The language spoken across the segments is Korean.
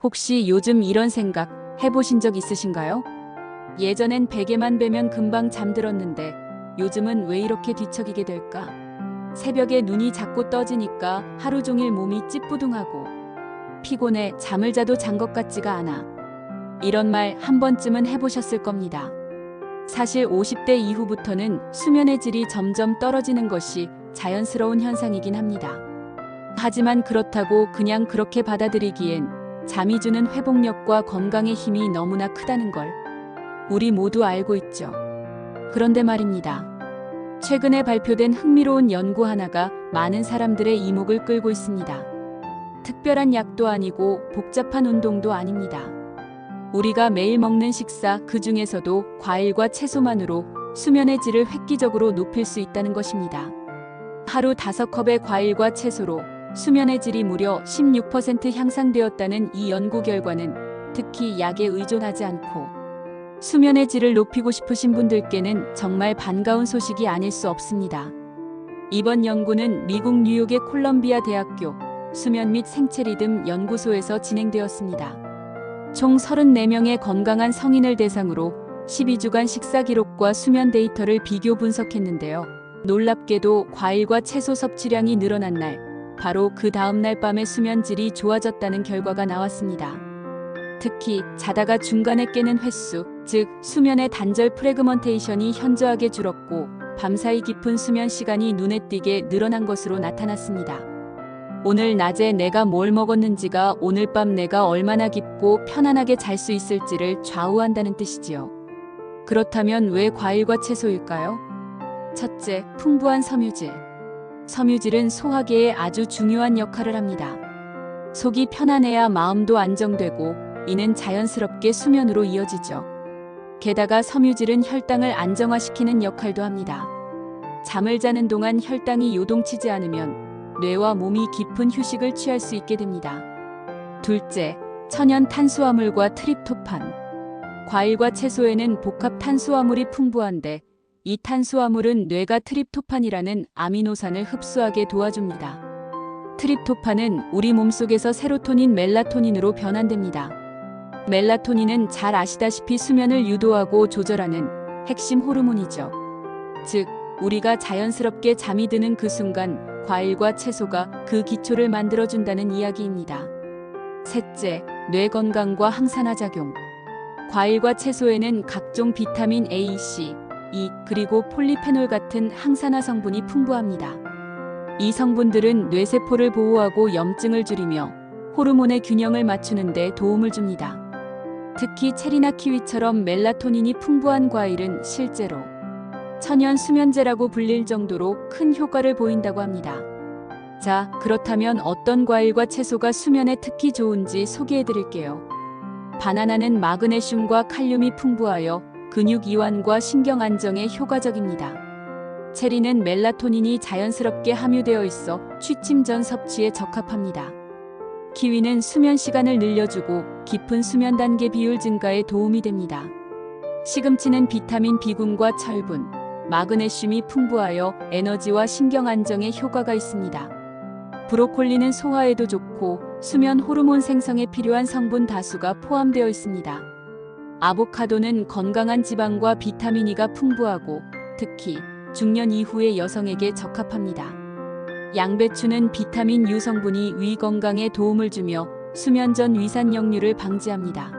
혹시 요즘 이런 생각 해보신 적 있으신가요? 예전엔 베개만 베면 금방 잠들었는데 요즘은 왜 이렇게 뒤척이게 될까? 새벽에 눈이 자꾸 떠지니까 하루 종일 몸이 찌뿌둥하고 피곤해 잠을 자도 잔 것 같지가 않아. 이런 말 한 번쯤은 해보셨을 겁니다. 사실 50대 이후부터는 수면의 질이 점점 떨어지는 것이 자연스러운 현상이긴 합니다. 하지만 그렇다고 그냥 그렇게 받아들이기엔 잠이 주는 회복력과 건강의 힘이 너무나 크다는 걸 우리 모두 알고 있죠. 그런데 말입니다. 최근에 발표된 흥미로운 연구 하나가 많은 사람들의 이목을 끌고 있습니다. 특별한 약도 아니고 복잡한 운동도 아닙니다. 우리가 매일 먹는 식사 그 중에서도 과일과 채소만으로 수면의 질을 획기적으로 높일 수 있다는 것입니다. 하루 5컵의 과일과 채소로 수면의 질이 무려 16% 향상되었다는 이 연구 결과는 특히 약에 의존하지 않고 수면의 질을 높이고 싶으신 분들께는 정말 반가운 소식이 아닐 수 없습니다. 이번 연구는 미국 뉴욕의 콜럼비아 대학교 수면 및 생체 리듬 연구소에서 진행되었습니다. 총 34명의 건강한 성인을 대상으로 12주간 식사 기록과 수면 데이터를 비교 분석했는데요. 놀랍게도 과일과 채소 섭취량이 늘어난 날, 바로 그 다음 날 밤의 수면 질이 좋아졌다는 결과가 나왔습니다. 특히 자다가 중간에 깨는 횟수, 즉 수면의 단절 프래그먼테이션이 현저하게 줄었고 밤사이 깊은 수면 시간이 눈에 띄게 늘어난 것으로 나타났습니다. 오늘 낮에 내가 뭘 먹었는지가 오늘 밤 내가 얼마나 깊고 편안하게 잘 수 있을지를 좌우한다는 뜻이지요. 그렇다면 왜 과일과 채소일까요? 첫째, 풍부한 섬유질. 섬유질은 소화계에 아주 중요한 역할을 합니다. 속이 편안해야 마음도 안정되고 이는 자연스럽게 수면으로 이어지죠. 게다가 섬유질은 혈당을 안정화시키는 역할도 합니다. 잠을 자는 동안 혈당이 요동치지 않으면 뇌와 몸이 깊은 휴식을 취할 수 있게 됩니다. 둘째, 천연 탄수화물과 트립토판. 과일과 채소에는 복합 탄수화물이 풍부한데 이 탄수화물은 뇌가 트립토판이라는 아미노산을 흡수하게 도와줍니다. 트립토판은 우리 몸속에서 세로토닌, 멜라토닌으로 변환됩니다. 멜라토닌은 잘 아시다시피 수면을 유도하고 조절하는 핵심 호르몬이죠. 즉, 우리가 자연스럽게 잠이 드는 그 순간 과일과 채소가 그 기초를 만들어준다는 이야기입니다. 셋째, 뇌 건강과 항산화 작용. 과일과 채소에는 각종 비타민 A, C, E, 그리고 폴리페놀 같은 항산화 성분이 풍부합니다. 이 성분들은 뇌세포를 보호하고 염증을 줄이며 호르몬의 균형을 맞추는 데 도움을 줍니다. 특히 체리나 키위처럼 멜라토닌이 풍부한 과일은 실제로 천연 수면제라고 불릴 정도로 큰 효과를 보인다고 합니다. 자, 그렇다면 어떤 과일과 채소가 수면에 특히 좋은지 소개해 드릴게요. 바나나는 마그네슘과 칼륨이 풍부하여 근육 이완과 신경 안정에 효과적입니다. 체리는 멜라토닌이 자연스럽게 함유되어 있어 취침 전 섭취에 적합합니다. 키위는 수면 시간을 늘려주고 깊은 수면 단계 비율 증가에 도움이 됩니다. 시금치는 비타민 B군과 철분, 마그네슘이 풍부하여 에너지와 신경 안정에 효과가 있습니다. 브로콜리는 소화에도 좋고 수면 호르몬 생성에 필요한 성분 다수가 포함되어 있습니다. 아보카도는 건강한 지방과 비타민 E가 풍부하고 특히 중년 이후의 여성에게 적합합니다. 양배추는 비타민 U 성분이 위 건강에 도움을 주며 수면 전 위산 역류를 방지합니다.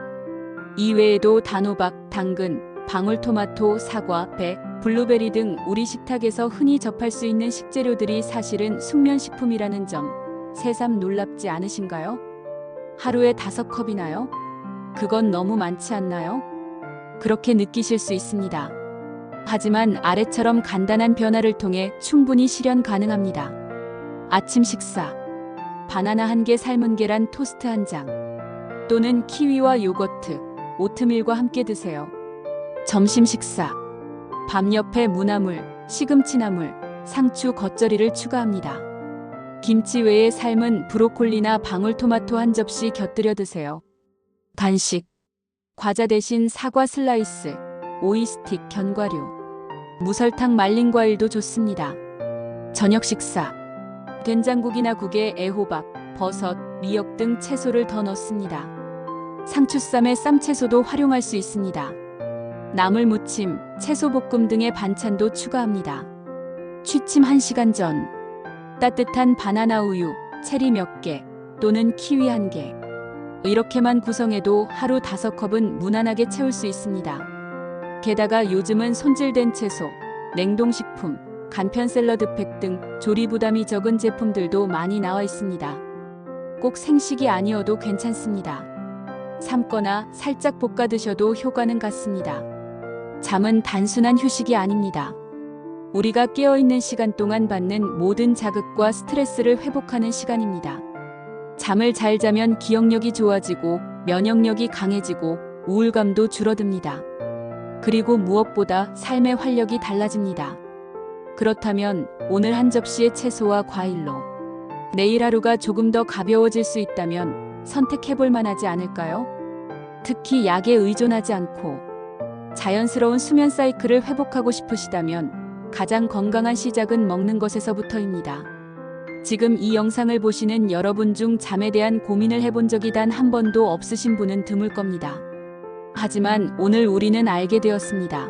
이외에도 단호박, 당근, 방울토마토, 사과, 배, 블루베리 등 우리 식탁에서 흔히 접할 수 있는 식재료들이 사실은 숙면식품이라는 점 새삼 놀랍지 않으신가요? 하루에 5컵이나요? 그건 너무 많지 않나요? 그렇게 느끼실 수 있습니다. 하지만 아래처럼 간단한 변화를 통해 충분히 실현 가능합니다. 아침 식사. 바나나 1개, 삶은 계란 토스트 1장. 또는 키위와 요거트, 오트밀과 함께 드세요. 점심 식사. 밥 옆에 무나물, 시금치나물, 상추 겉절이를 추가합니다. 김치 외에 삶은 브로콜리나 방울토마토 1접시 곁들여 드세요. 간식. 과자 대신 사과 슬라이스, 오이 스틱, 견과류, 무설탕 말린 과일도 좋습니다. 저녁 식사. 된장국이나 국에 애호박, 버섯, 미역 등 채소를 더 넣습니다. 상추쌈에 쌈채소도 활용할 수 있습니다. 나물 무침, 채소 볶음 등의 반찬도 추가합니다. 취침 1시간 전. 따뜻한 바나나 우유, 체리 몇 개 또는 키위 1개. 이렇게만 구성해도 하루 5컵은 무난하게 채울 수 있습니다. 게다가 요즘은 손질된 채소, 냉동식품, 간편 샐러드팩 등 조리 부담이 적은 제품들도 많이 나와 있습니다. 꼭 생식이 아니어도 괜찮습니다. 삶거나 살짝 볶아 드셔도 효과는 같습니다. 잠은 단순한 휴식이 아닙니다. 우리가 깨어있는 시간 동안 받는 모든 자극과 스트레스를 회복하는 시간입니다. 잠을 잘 자면 기억력이 좋아지고 면역력이 강해지고 우울감도 줄어듭니다. 그리고 무엇보다 삶의 활력이 달라집니다. 그렇다면 오늘 한 접시의 채소와 과일로 내일 하루가 조금 더 가벼워질 수 있다면 선택해볼 만하지 않을까요? 특히 약에 의존하지 않고 자연스러운 수면 사이클을 회복하고 싶으시다면 가장 건강한 시작은 먹는 것에서부터입니다. 지금 이 영상을 보시는 여러분 중 잠에 대한 고민을 해본 적이 단 한 번도 없으신 분은 드물 겁니다. 하지만 오늘 우리는 알게 되었습니다.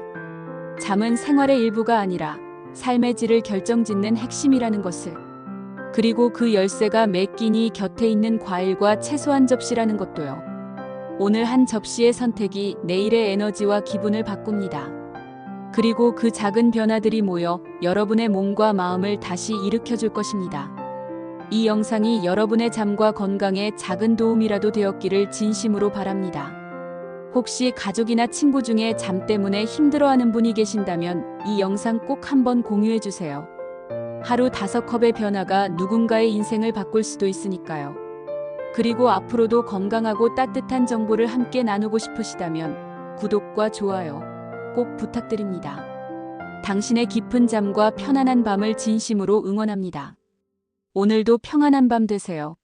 잠은 생활의 일부가 아니라 삶의 질을 결정짓는 핵심이라는 것을. 그리고 그 열쇠가 매 끼니 곁에 있는 과일과 채소 한 접시라는 것도요. 오늘 한 접시의 선택이 내일의 에너지와 기분을 바꿉니다. 그리고 그 작은 변화들이 모여 여러분의 몸과 마음을 다시 일으켜줄 것입니다. 이 영상이 여러분의 잠과 건강에 작은 도움이라도 되었기를 진심으로 바랍니다. 혹시 가족이나 친구 중에 잠 때문에 힘들어하는 분이 계신다면 이 영상 꼭 한번 공유해주세요. 하루 5컵의 변화가 누군가의 인생을 바꿀 수도 있으니까요. 그리고 앞으로도 건강하고 따뜻한 정보를 함께 나누고 싶으시다면 구독과 좋아요 꼭 부탁드립니다. 당신의 깊은 잠과 편안한 밤을 진심으로 응원합니다. 오늘도 평안한 밤 되세요.